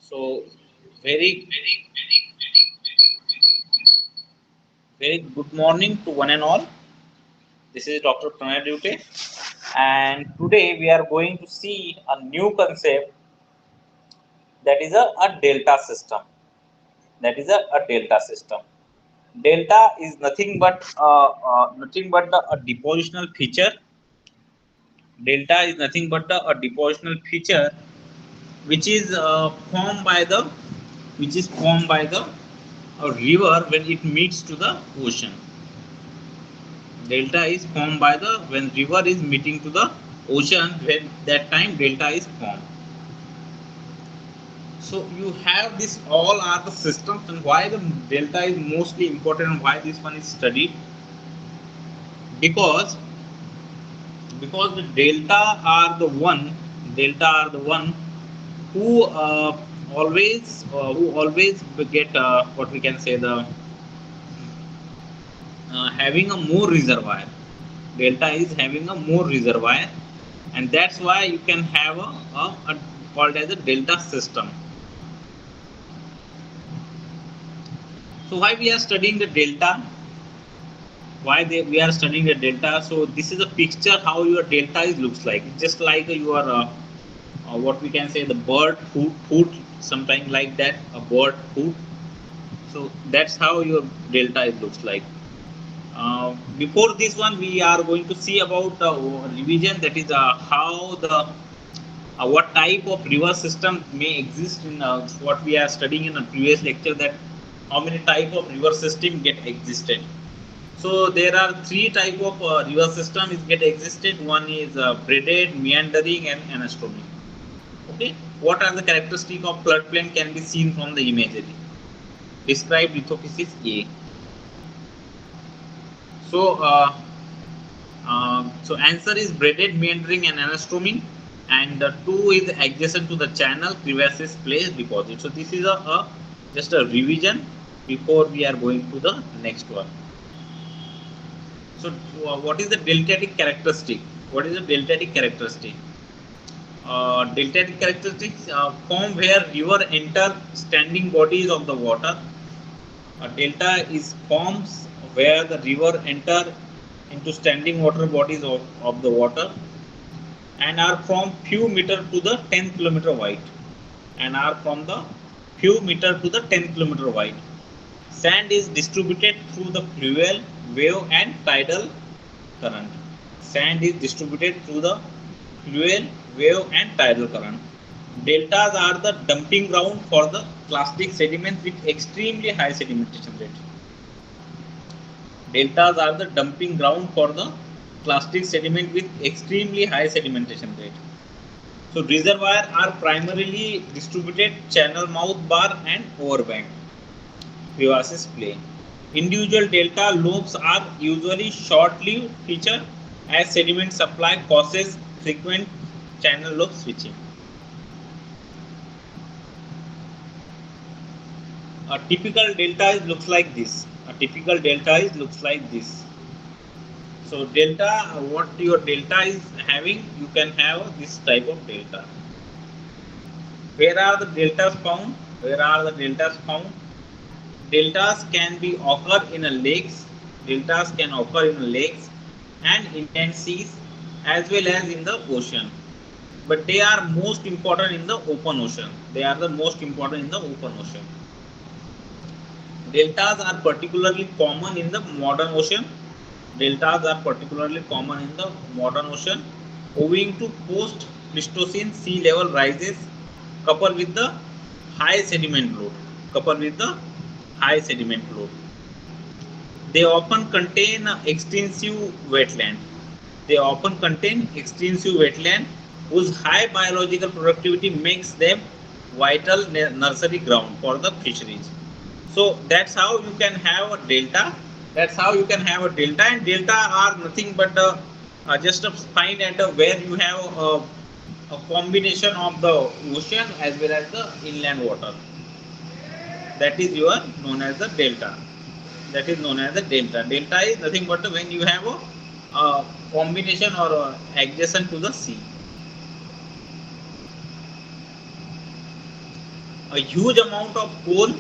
So, very, very good morning to one and all. This is Dr. Pranay Dute, and today we are going to see a new concept that is a delta system. That is a delta system. Delta is nothing but a depositional feature. Delta is nothing but a depositional feature which is formed by the river when it meets to the ocean. Delta is formed by the when river is meeting to the ocean, when that time delta is formed. So you have this all are the systems, and why the delta is mostly important and why this one is studied, because the delta are the one who always get what we can say the having a more reservoir. Delta is having a more reservoir, and that's why you can have a called as a delta system. So why we are studying the delta? We are studying the delta? So this is a picture how your delta is looks like. It's just like your what we can say the bird food, something like that, a bird food. So that's how your delta is looks like. Before this one, we are going to see about the revision, that is how the what type of river system may exist in what we are studying in a previous lecture, that how many type of river system get existed. So there are three type of river system is get existed. One is braided, meandering, and anastoming. Okay, what are the characteristic of floodplain can be seen from the imagery? Describe lithophys A. So so answer is braided, meandering, and anastoming, and two is adjacent to the channel, crevasses, place, deposit. So this is a just a revision before we are going to the next one. So what is the deltatic characteristic? What is the deltatic characteristic? Deltatic characteristics form where river enter standing bodies of the water. A delta is forms where the river enter into standing water bodies of the water, and are from few meter to the 10 kilometer wide, and are from the few meter to the 10 kilometer wide. Sand is distributed through the fluvial, wave, and tidal current. Sand is distributed through the fluvial, wave, and tidal current. Deltas are the dumping ground for the clastic sediments with extremely high sedimentation rate. Deltas are the dumping ground for the clastic sediment with extremely high sedimentation rate. So reservoirs are primarily distributed channel mouth bar and overbank. Crevasses play. Individual delta lobes are usually short-lived feature as sediment supply causes frequent channel lobe switching. A typical delta looks like this. A typical delta looks like this. So delta, what your delta is having, you can have this type of delta. Where are the deltas found? Where are the deltas found? Deltas can be occur in a lakes. Deltas can occur in lakes and inland seas as well as in the ocean. But they are most important in the open ocean. They are the most important in the open ocean. Deltas are particularly common in the modern ocean. Deltas are particularly common in the modern ocean owing to post-Pleistocene sea level rises coupled with the high sediment load. Coupled with the high sediment load. They often contain extensive wetland. They often contain extensive wetland whose high biological productivity makes them vital nursery ground for the fisheries. So that's how you can have a delta. That's how you can have a delta, and delta are nothing but just a find at where you have a combination of the ocean as well as the inland water. That is your known as the delta. That is known as the delta. Delta is nothing but when you have a combination or adjacent to the sea. A huge amount of coal,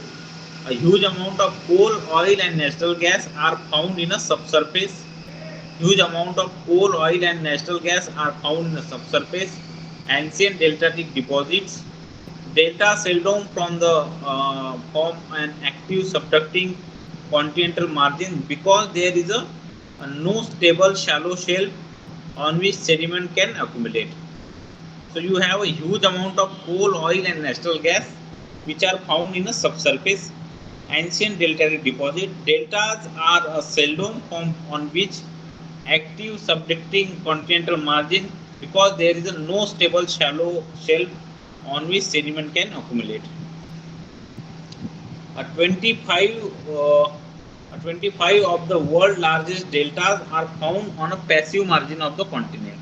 oil, and natural gas are found in a subsurface. Huge amount of coal, oil, and natural gas are found in the subsurface, ancient deltatic deposits. Delta seldom form an active subducting continental margin because there is a no stable shallow shelf on which sediment can accumulate. So you have a huge amount of coal, oil, and natural gas which are found in a subsurface ancient deltaic deposit. Deltas are a seldom form on which active subducting continental margin because there is a no stable shallow shelf on which sediment can accumulate. A 25 of the world's largest deltas are found on a passive margin of the continent.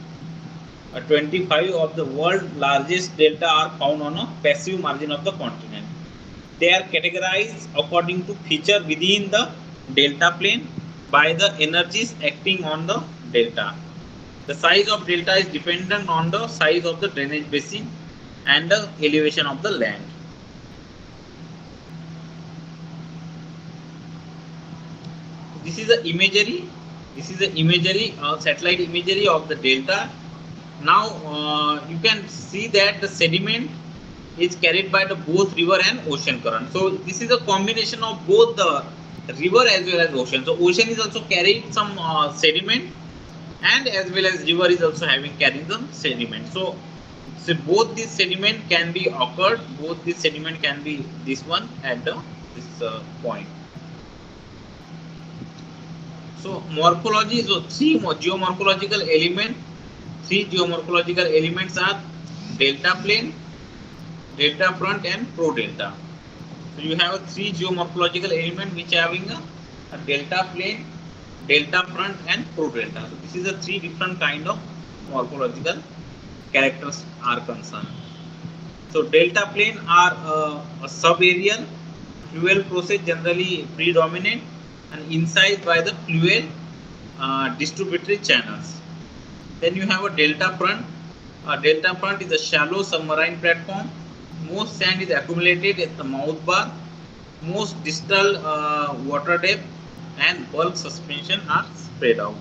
25 of the world's largest delta are found on a passive margin of the continent. They are categorized according to feature within the delta plane by the energies acting on the delta. The size of delta is dependent on the size of the drainage basin and the elevation of the land. This is the imagery. Satellite imagery of the delta. Now you can see that the sediment is carried by the both river and ocean current. So this is a combination of both the river as well as ocean. So ocean is also carrying some sediment, and as well as river is also carrying some sediment. So both these sediment can be occurred. Both these sediment can be this one at this point. So morphology is three geomorphological elements. Three geomorphological elements are delta plane, delta front, and pro-delta. So you have three geomorphological elements which are having a delta plane, delta front, and pro-delta. So this is the three different kind of morphological characters are concerned. So delta plane are a subaerial fluvial process generally predominant and incised by the fluvial distributary channels. Then you have a delta front. Delta front is a shallow submarine platform. Most sand is accumulated at the mouth bar. Most distal water depth and bulk suspension are spread out.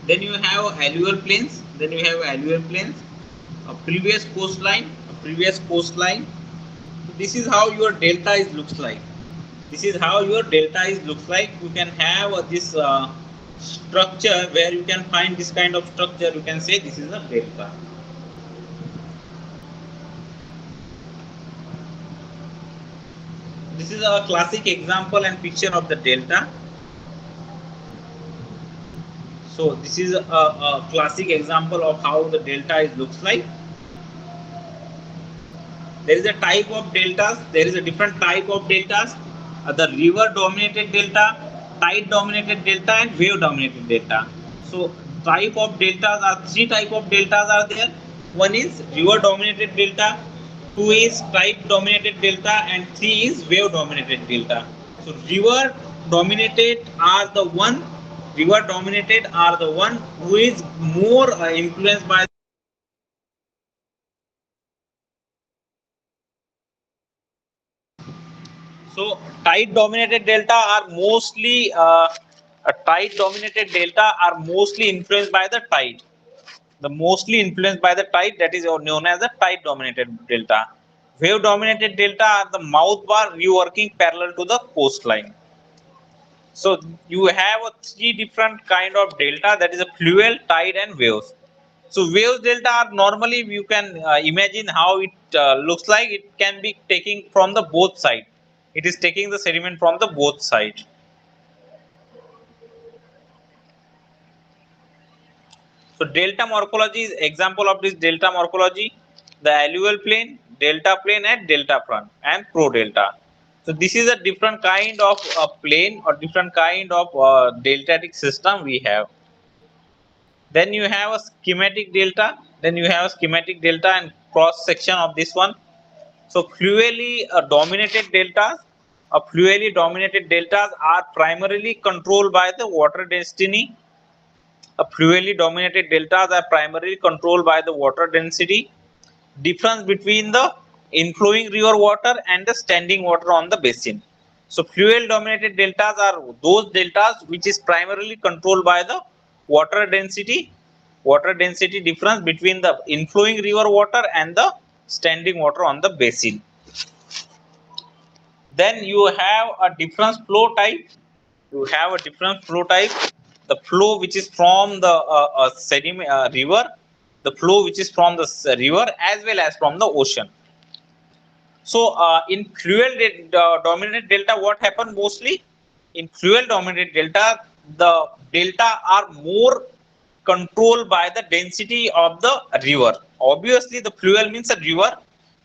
Then you have alluvial plains. A previous coastline. This is how your delta looks like. You can have this structure where you can find this kind of structure. You can say this is a delta. This is a classic example and picture of the delta. So this is a classic example of how the delta looks like. There is a type of deltas. There is a different type of deltas. The river dominated delta, tide dominated delta, and wave dominated delta. So type of deltas are three type of deltas are there. One is river dominated delta, two is tide dominated delta, and three is wave dominated delta. So river dominated are the one who is more influenced by. So tide dominated delta are mostly influenced by the tide. That is known as the tide dominated delta. Wave dominated delta are the mouth bar reworking parallel to the coastline. So you have three different kind of delta, that is a fluvial, tide, and waves. So waves delta are normally, you can imagine how it looks like. It can be taking from the both side. It is taking the sediment from the both side. So delta morphology is example of this delta morphology. The alluvial plain, delta plane, and delta front, and pro-delta. So this is a different kind of plane or different kind of deltatic system we have. Then you have a schematic delta. And cross section of this one. So fluvially dominated deltas are primarily controlled by the water density. Fluvially dominated deltas are primarily controlled by the water density. difference between the inflowing river water and the standing water on the basin. So fluid dominated deltas are those deltas which is primarily controlled by the water density difference between the inflowing river water and the standing water on the basin. Then you have a different flow type. The flow which is from the sediment river, the flow which is from the river as well as from the ocean. So in fluid dominated delta, what happened mostly? In fluid dominated delta, the delta are more controlled by the density of the river. Obviously, the fluid means a river.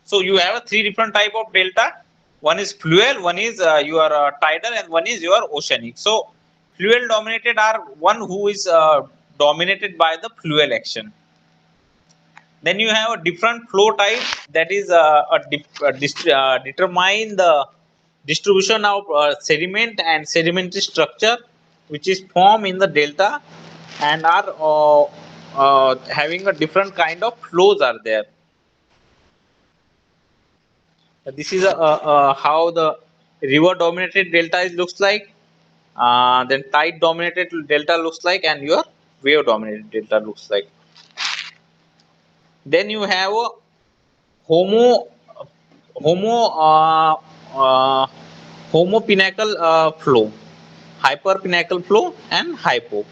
So you have a three different type of delta. One is fluid, one is your tidal, and one is your oceanic. So fluid dominated are one who is dominated by the fluid action. Then you have a different flow type, that is determine the distribution of sediment and sedimentary structure which is formed in the delta and are having a different kind of flows are there. This is how the river dominated delta looks like. Then tide dominated delta looks like, and your wave dominated delta looks like. Then you have a homo homo uh, homopinacal flow, hyperpinacal flow, and hypo.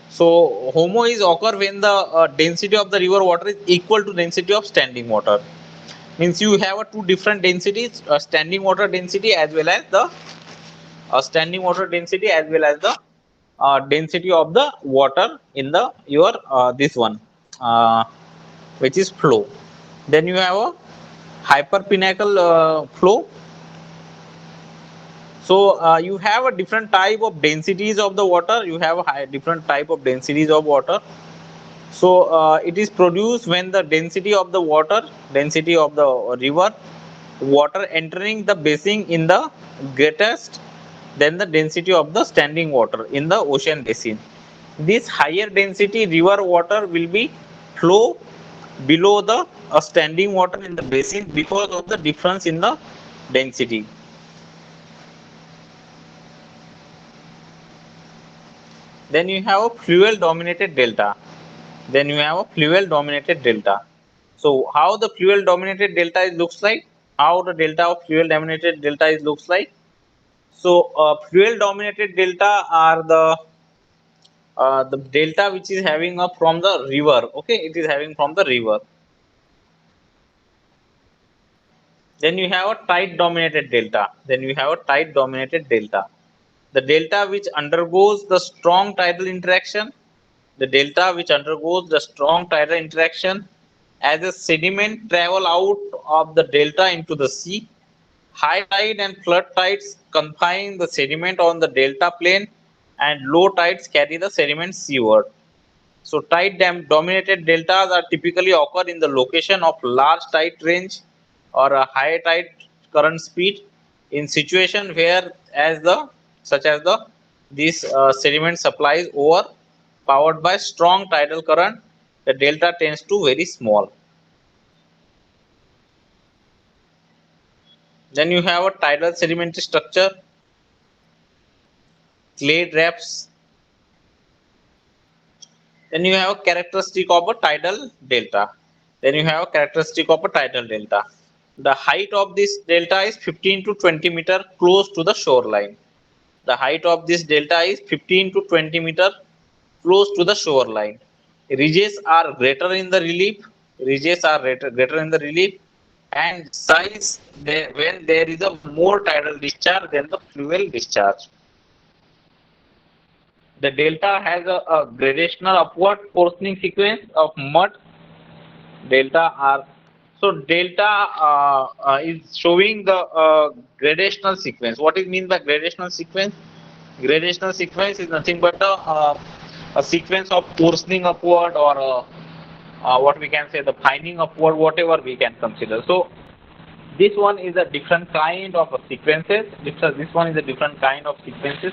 So homo is occur when the density of the river water is equal to density of standing water. Means you have two different densities, standing water density as well as the density of the water in the your this one, which is flow. Then you have a hyperpinacal flow. So you have a different type of densities of the water. You have a different type of densities of water. So it is produced when the density of the river water entering the basin in the greatest than the density of the standing water in the ocean basin. This higher density river water will be flow below the standing water in the basin because of the difference in the density. Then you have a fluid dominated delta. So how the fluid dominated delta looks like? How the delta of fluid dominated delta looks like? So fluid dominated delta are the delta which is having up from the river. Okay, it is having from the river. Then you have a tide dominated delta. The delta which undergoes the strong tidal interaction. As the sediment travel out of the delta into the sea. High tide and flood tides confine the sediment on the delta plane, and low tides carry the sediment seaward. So tide dominated deltas are typically occur in the location of large tide range or a high tide current speed in situation where such as the this sediment supplies over powered by strong tidal current, the delta tends to very small. Then you have a tidal sedimentary structure, clay drapes. Then you have a characteristic of a tidal delta. The height of this delta is 15 to 20 meter close to the shoreline. Ridges are greater in the relief, and size when there is a more tidal discharge than the fluvial discharge. The delta has a gradational upward portioning sequence of mud. Delta is showing the gradational sequence. What is mean by gradational sequence? Gradational sequence is nothing but a sequence of portioning upward, or what we can say, the fining upward, whatever we can consider. So this one is a different kind of sequences.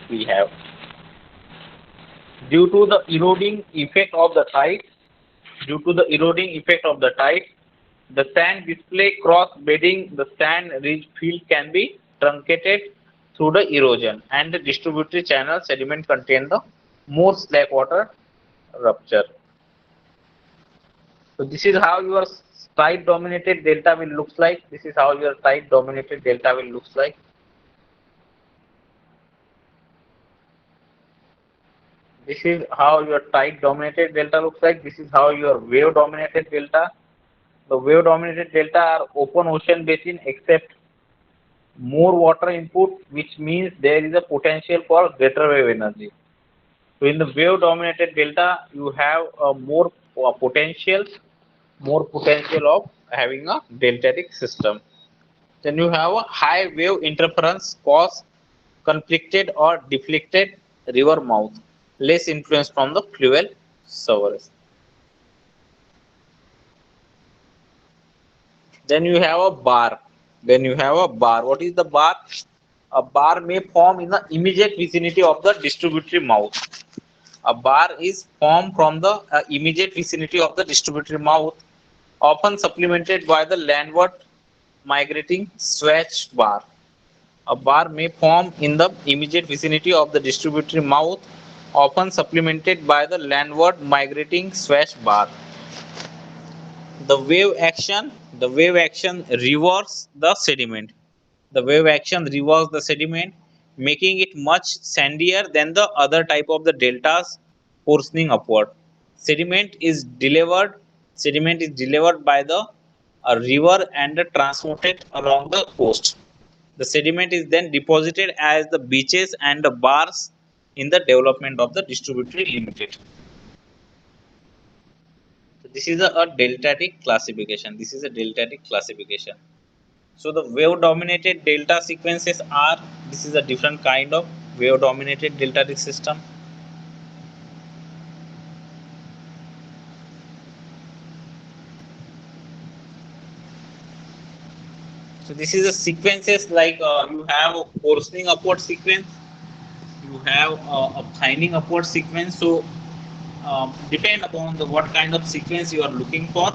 We have. Due to the eroding effect of the tide, The sand display cross bedding, the sand ridge field can be truncated through the erosion, and the distributary channel sediment contain the more slack water rupture. So this is how your tide dominated delta will looks like. This is how your tide dominated delta will looks like. This is how your tide dominated delta looks like. This is how your wave dominated delta. The wave dominated delta are open ocean basin except more water input, which means there is a potential for greater wave energy. So in the wave dominated delta, you have more potential of having a deltatic system. Then you have a high wave interference cause conflicted or deflected river mouth, less influence from the fluvial surface. Then you have a bar. What is the bar? A bar may form in the immediate vicinity of the distributary mouth. A bar is formed from the immediate vicinity of the distributary mouth, often supplemented by the landward migrating swatch bar. A bar may form in the immediate vicinity of the distributary mouth, often supplemented by the landward migrating swatch bar. The wave action reverses the sediment. The wave action reverses the sediment, making it much sandier than the other type of the deltas portioning upward. Sediment is delivered by the river and transported along the coast. The sediment is then deposited as the beaches and the bars in the development of the distributary limited. So this is a deltatic classification. So the wave dominated delta sequences are, this is a different kind of wave dominated deltatic system. So this is a sequences like you have a coarsening upward sequence, you have a fining upward sequence. So depend upon the what kind of sequence you are looking for.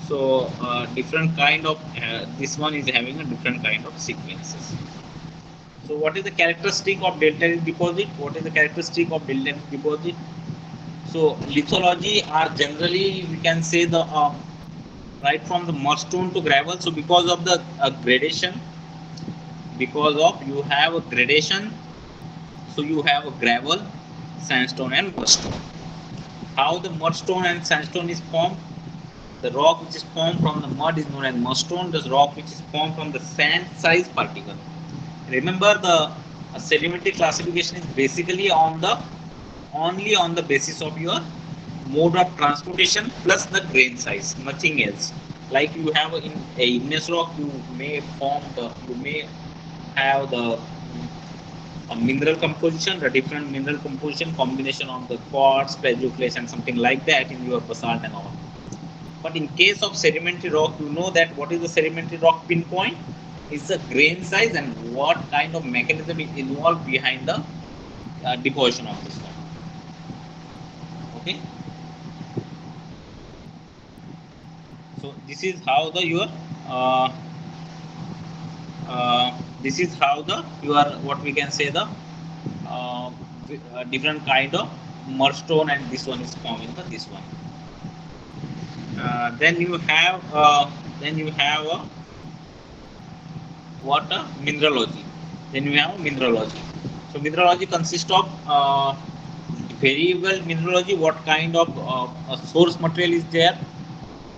So different kind of this one is having a different kind of sequences. So what is the characteristic of deltatic deposit? So lithology are generally, we can say, the right from the mudstone to gravel. So because of the gradation, you have a gradation, so you have a gravel, sandstone and mudstone. How the mudstone and sandstone is formed? The rock which is formed from the mud is known as mudstone. The rock which is formed from the sand size particle. Remember, the sedimentary classification is basically only on the basis of your mode of transportation plus the grain size, nothing else. Like you have in a igneous rock, you may have the mineral composition, the different mineral composition combination of the quartz, plagioclase and something like that in your basalt and all. But in case of sedimentary rock, you know that what is the sedimentary rock pinpoint? Is the grain size and what kind of mechanism is involved behind the deposition of this one. Okay. So this is how the your what we can say the different kind of mudstone, and this one is forming this one. Then you have what mineralogy. So mineralogy consists of variable mineralogy. What kind of source material is there?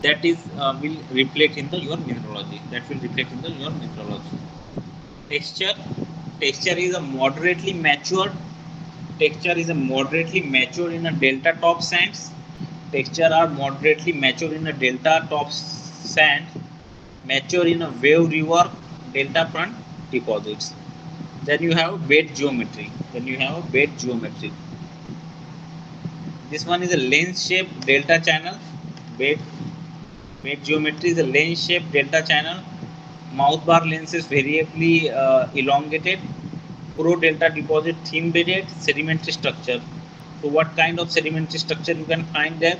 That is will reflect in your mineralogy. Texture is a moderately matured. In a delta top sands. Texture are moderately mature in a delta top sand, mature in a wave river delta front deposits. Then you have bed geometry. This one is a lens-shaped delta channel. Bed geometry is a lens-shaped delta channel. Mouth bar lenses variably elongated. Pro delta deposit thin bedded sedimentary structure. So what kind of sedimentary structure you can find there?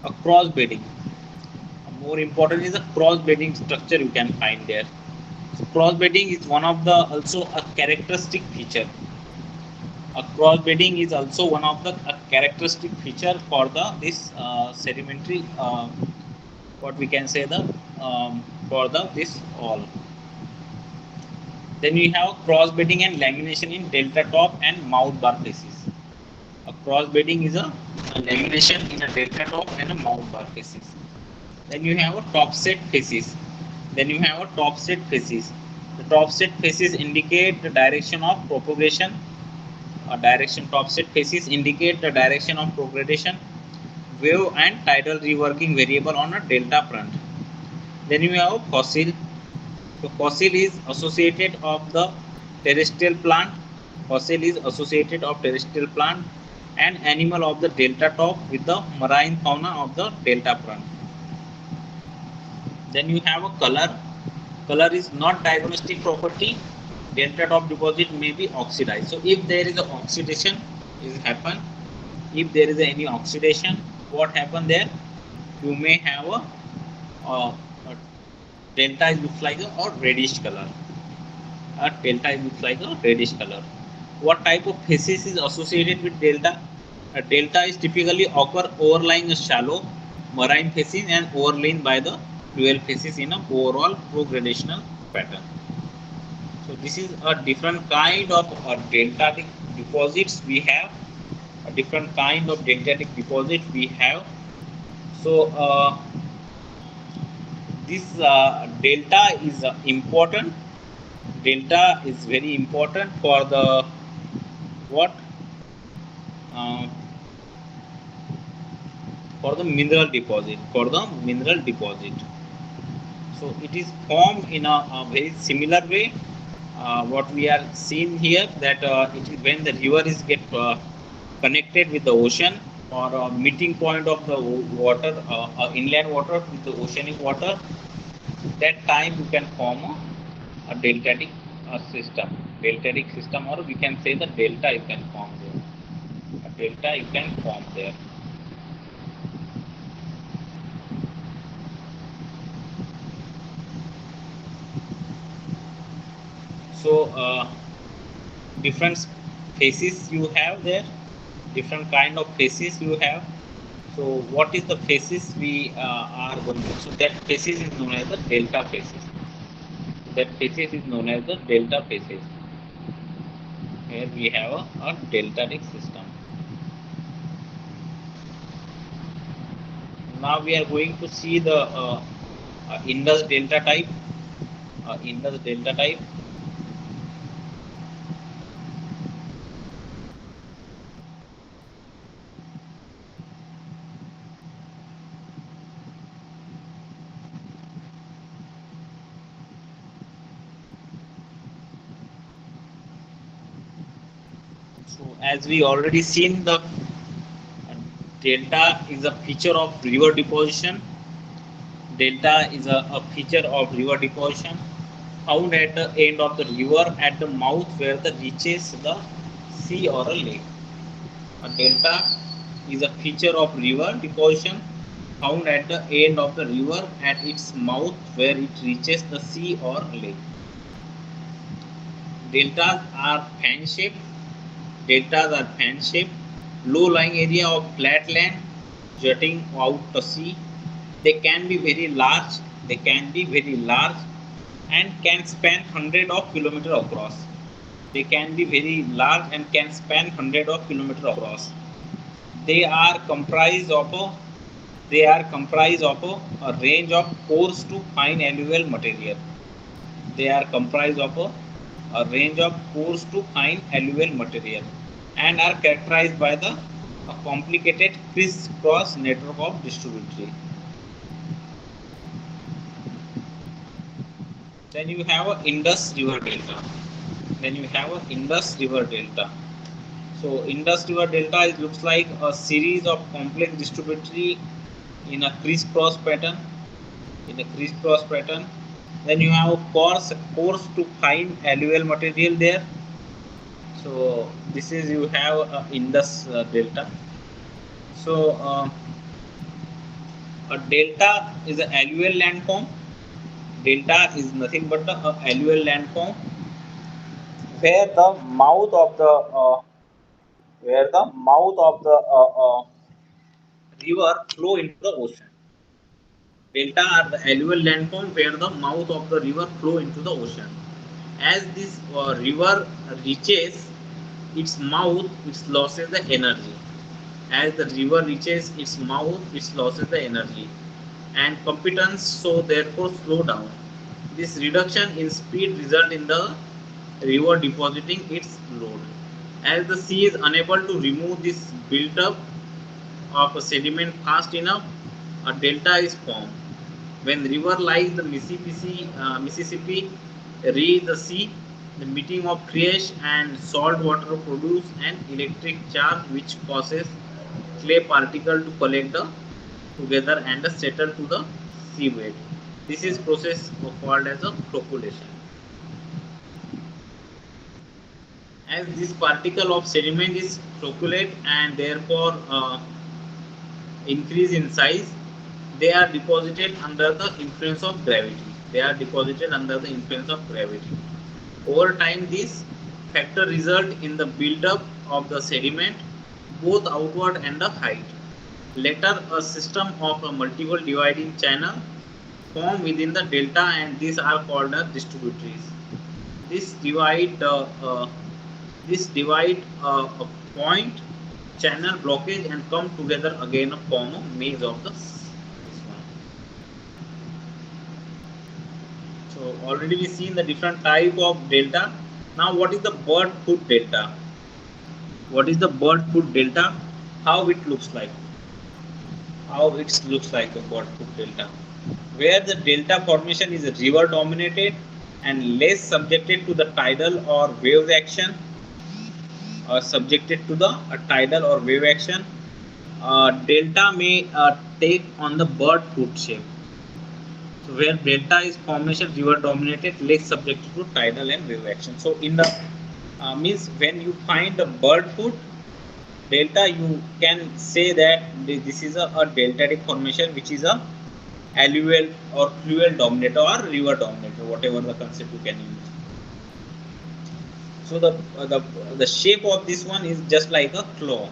A cross bedding. More important is a cross bedding structure you can find there. So cross bedding is one of the also a characteristic feature. A cross bedding is also one of the characteristic feature for the this sedimentary what we can say the for the this all. Then we have cross bedding and lamination in delta top and mouth bar faces. A cross bedding is a lamination in a delta top and a mouth bar faces. Then you have a top set faces. Then you have a top set faces. The top set faces indicate the direction of propagation. Direction top set faces indicate the direction of propagation, wave and tidal reworking variable on a delta front. Then you have a fossil. So fossil is associated of the terrestrial plant. Fossil is associated of terrestrial plant and animal of the delta top with the marine fauna of the delta front. Then you have a color. Color is not diagnostic property. Delta top deposit may be oxidized. So if there is a oxidation is happen, if there is any oxidation, what happen there? You may have a delta looks like a reddish color. A delta looks like a reddish color. What type of facies is associated with delta? A delta is typically occur overlying a shallow marine facies and overlain by the dual facies in a overall progradational pattern. So this is a different kind of deltatic deposits we have. A different kind of deltatic deposit we have. So this delta is important. Delta is very important for the what? For the mineral deposit. For the mineral deposit. So it is formed in a very similar way. What we are seeing here that it is when the river is get connected with the ocean or meeting point of the water, inland water with the oceanic water, that time you can form a deltatic system. Deltatic system, or we can say the delta you can form there. A delta you can form there. So different faces you have there, different kind of faces you have. So what is the faces we are going to? So that faces is known as the delta faces. That faces is known as the delta faces. Here we have a deltatic system. Now we are going to see the Indus delta type. Indus delta type. So as we already seen, the delta is a feature of river deposition. Delta is a feature of river deposition found at the end of the river at the mouth where the reaches the sea or a lake. A delta is a feature of river deposition found at the end of the river at its mouth where it reaches the sea or lake. Deltas are fan shaped. Deltas are fan shaped. Low-lying area of flat land jutting out to sea. They can be very large. They can be very large and can span hundreds of kilometers across. They can be very large and can span hundreds of kilometers across. They are comprised of a range of coarse to fine alluvial material. They are comprised of a range of coarse to fine alluvial material and are characterized by a complicated crisscross network of distributary. Then you have a Indus River Delta. So Indus River Delta looks like a series of complex distributary in a crisscross pattern. Then you have coarse to fine alluvial material there. So this is you have Indus Delta. So A delta is an alluvial landform. Delta is nothing but a alluvial landform where the mouth of the river flow into the ocean. Delta are the alluvial landform where the mouth of the river flow into the ocean. As this river reaches its mouth, it loses the energy. As the river reaches its mouth, it loses the energy, and competence so therefore slow down. This reduction in speed result in the river depositing its load. As the sea is unable to remove this built up of a sediment fast enough, a delta is formed. When river lies the Mississippi reach the sea, the meeting of fresh and salt water produce an electric charge which causes clay particle to collect together and settle to the seabed. This is process called as a flocculation. As this particle of sediment is flocculate and therefore increase in size, they are deposited under the influence of gravity. They are deposited under the influence of gravity. Over time, this factor result in the buildup of the sediment, both outward and the height. Later, a system of a multiple dividing channel form within the delta, and these are called as distributaries. This divide a point channel blockage and come together again a form a maze of this one. So already we seen the different type of delta. Now what is the bird foot delta? What is the bird foot delta? How it looks like? How it looks like a bird foot delta? Where the delta formation is river dominated and less subjected to the tidal or wave action, subjected to the tidal or wave action, delta may take on the bird foot shape. So where delta is formation river dominated, less subjected to tidal and wave action. So in the means when you find the bird foot delta, you can say that this is a deltatic formation which is a alluvial or fluvial dominator or river dominator, whatever the concept you can use. So the shape of this one is just like a claw.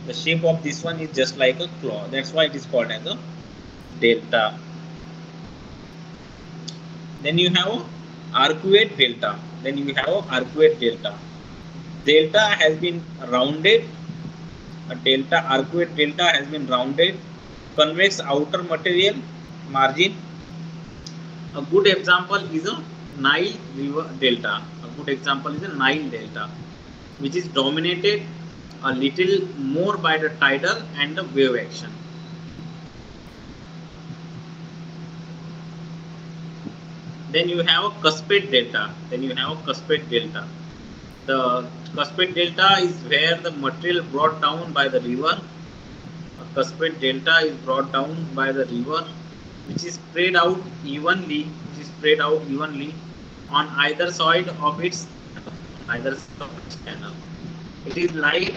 The shape of this one is just like a claw. That's why it is called as a delta. Then you have a arcuate delta. Delta has been rounded. A delta arcuate delta has been rounded. Convex outer material margin. A good example is a Nile river delta. Which is dominated a little more by the tidal and the wave action. Then you have a cusped delta. The cusped delta is where the material brought down by the river. A cusped delta is brought down by the river, which is spread out evenly on either side of its channel. It is like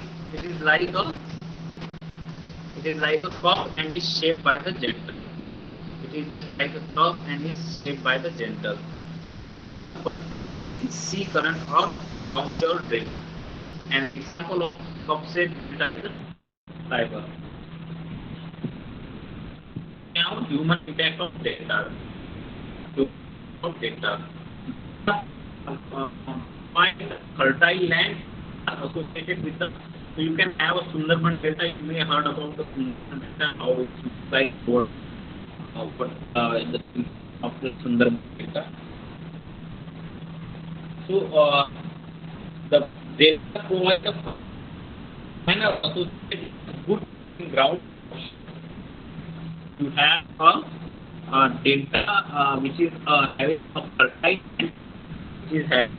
a cup and is shaped by the gentle. Sea current or puncture drift. An example of cup-shaped delta is fiber. Now human impact of delta. Find fertile land associated with the. So you can have a Sundarban delta. You may have heard about the Sundarban delta, how it looks like in the of the Sundarban delta. So the delta provides a kind of associated good ground. You have a delta which is having a fertile, which is having,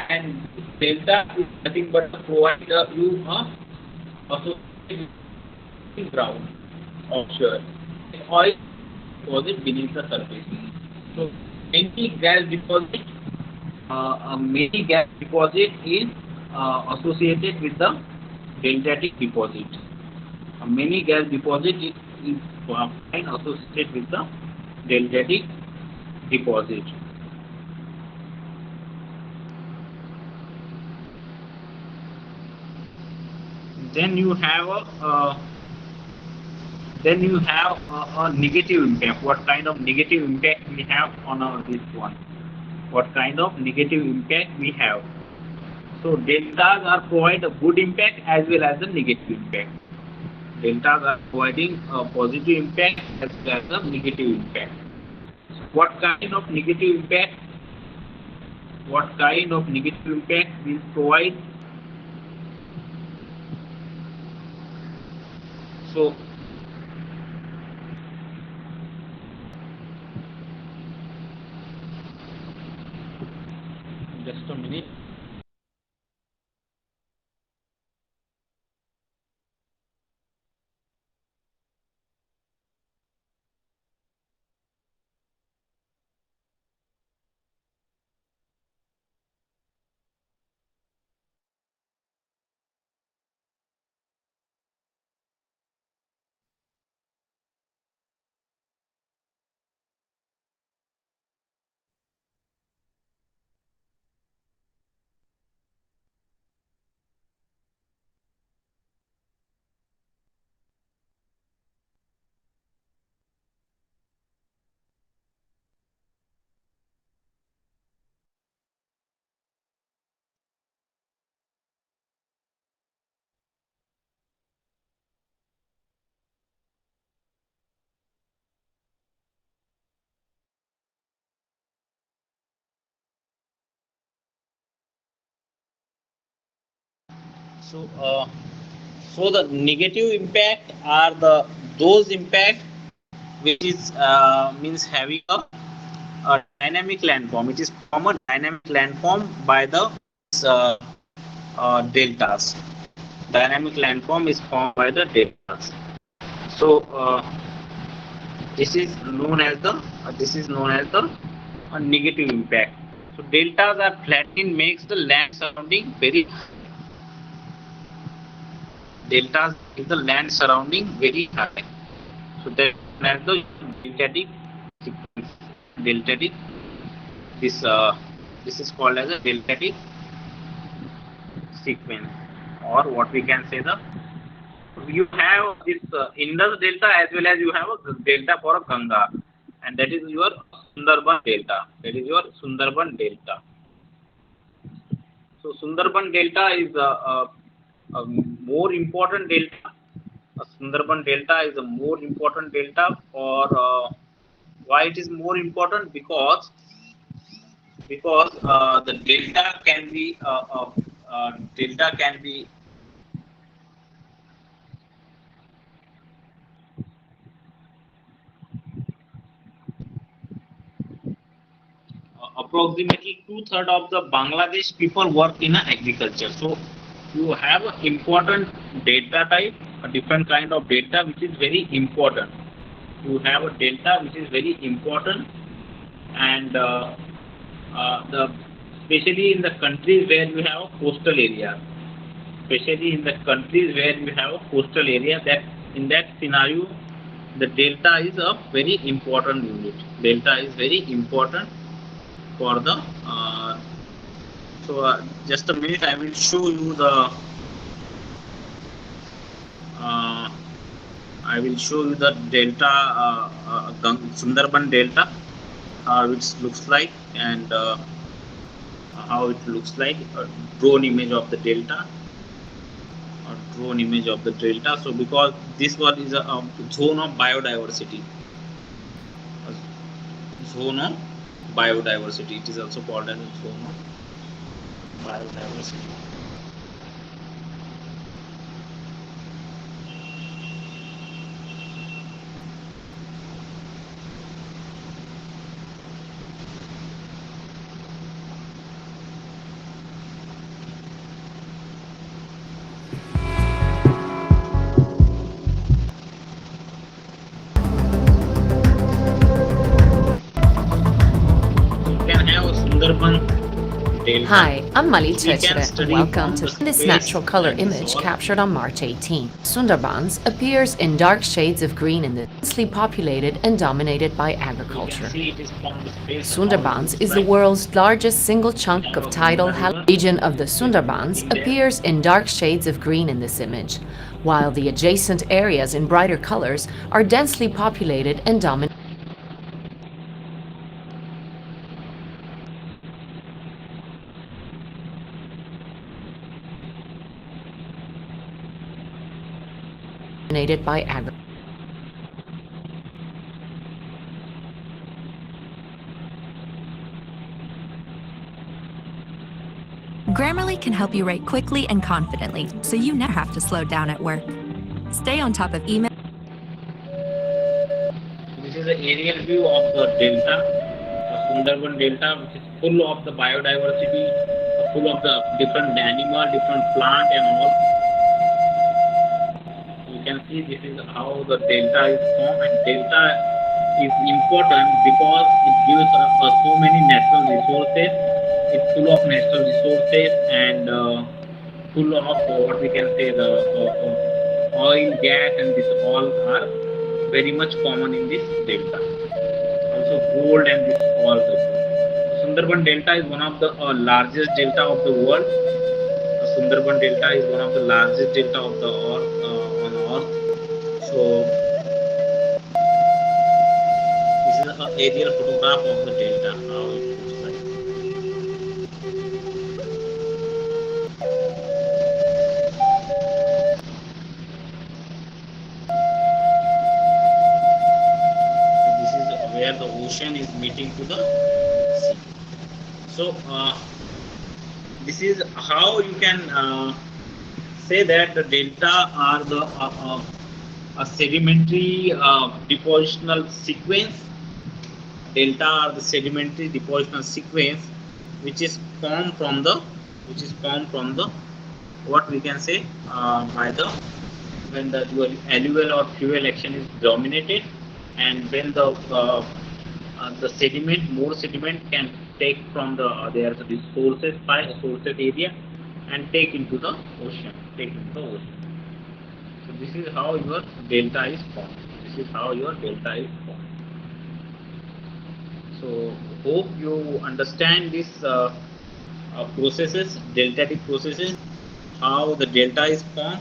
and delta is nothing but to provide you associated ground offshore. Oil deposit beneath the surface. So many gas deposit is associated with the deltatic deposit. Many gas deposit is is fine associated with the deltatic deposit. Then you have a negative impact. What kind of negative impact we have on this one? What kind of negative impact we have? So deltas are provide a good impact as well as a negative impact. Deltas are providing a positive impact as well as a negative impact. So what kind of negative impact? What kind of negative impact will provide? So just a minute. So the negative impact are those impact which is means having a dynamic landform. It is form a dynamic landform by the deltas. Dynamic landform is formed by the deltas. So this is known as the negative impact. So deltas are flattening makes the land surrounding very deltas is the land surrounding very high. So that is the deltatic sequence. Deltatic this is called as a deltatic sequence, or what we can say the you have this Indus delta as well as you have a delta for a Ganga, and that is your Sundarban delta. That is your Sundarban delta. So Sundarban delta is a more important delta. Sundarban delta is a more important delta for why it is more important? Because the delta can be approximately 2/3 of the Bangladesh people work in agriculture. So you have an important data type, a different kind of data which is very important. You have a data which is very important, and especially in the countries where you have a coastal area. Especially in the countries where you have a coastal area, that in that scenario, the delta is a very important unit. Delta is very important for the just a minute, I will show you the delta Sundarban delta, which looks like, and how it looks like, a drone image of the delta, so because this one is a zone of biodiversity, it is also called as a zone of biodiversity. Sundarban delta. Hi, I'm Mali We can Chechre. study Welcome from to the this space natural color and this image all. captured on March 18. Sundarbans appears in dark shades of green in the densely populated and dominated by You can agriculture. see it is from the space how it Sundarbans looks is the like. world's largest single We chunk have of a tidal Ganga river region of the with Sundarbans thing there. appears in dark shades of green in this image, while the adjacent areas in brighter colors are densely populated and dominated by agriculture. Grammarly can help you write quickly and confidently, so you never have to slow down at work. Stay on top of email. This is the aerial view of the delta, Sundarban Delta, which is full of the biodiversity, full of the different animal, different plant and all. You can see this is how the delta is formed, and delta is important because it gives so many natural resources. It's full of natural resources and full of what we can say the oil, gas, and this all are very much common in this delta. Also gold and this all the gold. Sundarban Delta is one of the largest delta of the world. Sundarban Delta is one of the largest delta of the earth on earth. So this is an aerial photograph of the delta, how it looks like. This is where the ocean is meeting to the sea. So this is how you can say that the delta are the a sedimentary depositional sequence. Delta are the sedimentary depositional sequence which is formed from the what we can say by the when the alluvial or fluvial action is dominated, and when the sediment, more sediment can take from the their sources by sources area and take into the ocean, So this is how your delta is formed. So hope you understand this processes, deltatic processes, how the delta is formed,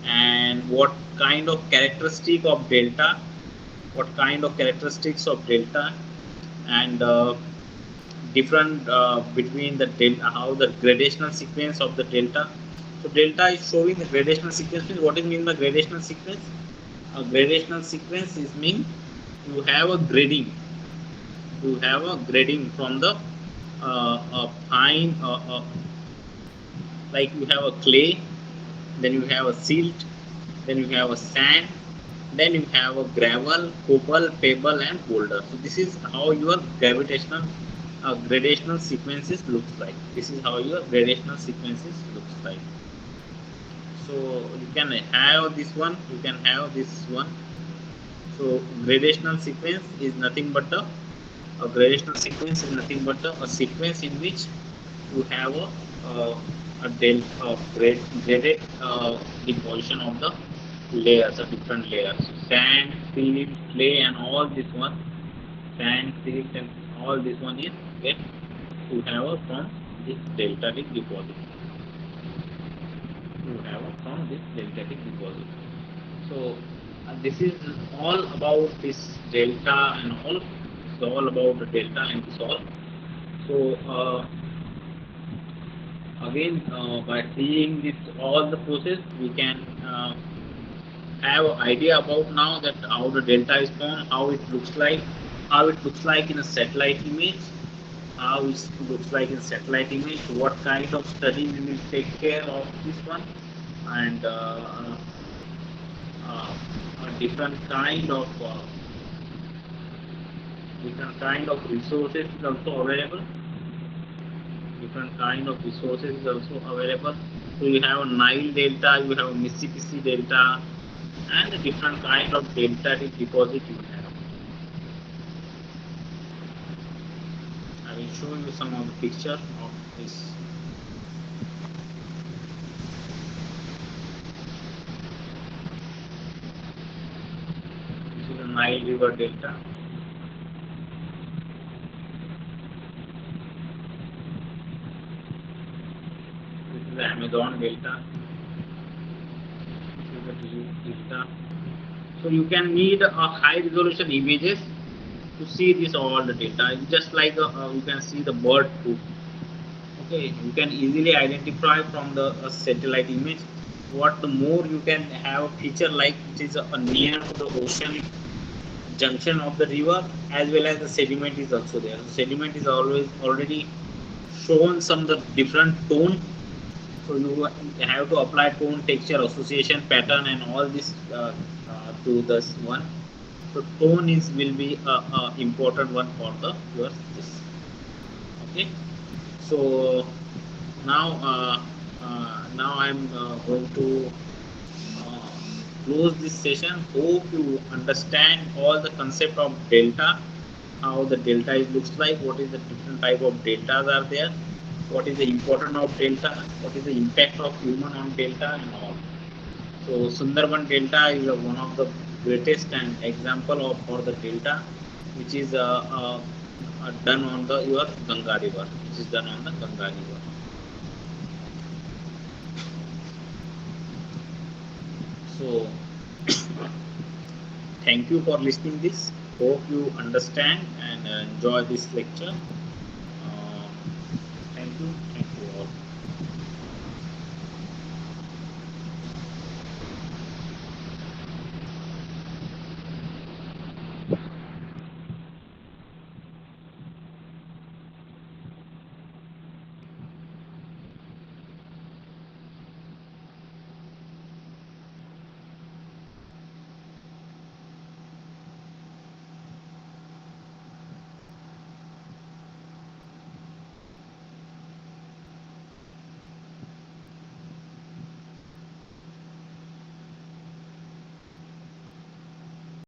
and what kind of characteristic of delta, and different between the delta, how the gradational sequence of the delta. So delta is showing the gradational sequence. What is mean by gradational sequence? A gradational sequence is mean you have a grading. From the fine, like you have a clay, then you have a silt, then you have a sand, then you have a gravel, cobble, pebble, and boulder. So this is how your gradational sequences looks like. So you can have this one, So gradational sequence is nothing but a sequence in which you have graded deposition of the layers, different layers, sand, silt, clay, and all this one. Sand, silt, and all this one is get to have from this deltatic deposit. So this is all about this delta and all. It's all about the delta and this all. So again, by seeing this all the process, we can have an idea about now that how the delta is formed, how it looks like, in a satellite image, what kind of study we will take care of this one, and different kind of resources is also available. So you have a Nile Delta, you have a Mississippi Delta, and a different kind of deltatic deposit you have. I will show you some of the picture of this. This is the Nile River Delta. This is the Amazon Delta. This is the Delta. So you can need a high resolution images to see this all the data. It's just like you can see the bird poop. Okay, you can easily identify from the satellite image. What the more you can have a feature like which is near to the ocean junction of the river, as well as the sediment is also there. So sediment is always already shown some the different tone. So you have to apply tone, texture, association, pattern, and all this to this one. So tone is will be a important one for the your this. Okay. So now now I'm going to close this session. Hope you understand all the concept of delta, how the delta is looks like, what is the different type of deltas are there, what is the importance of delta, what is the impact of human on delta and all. So Sundarban Delta is one of the greatest and example of for the delta, which is done on the your Ganga River, which is done on the Ganga River. So thank you for listening this. Hope you understand and enjoy this lecture. Thank you.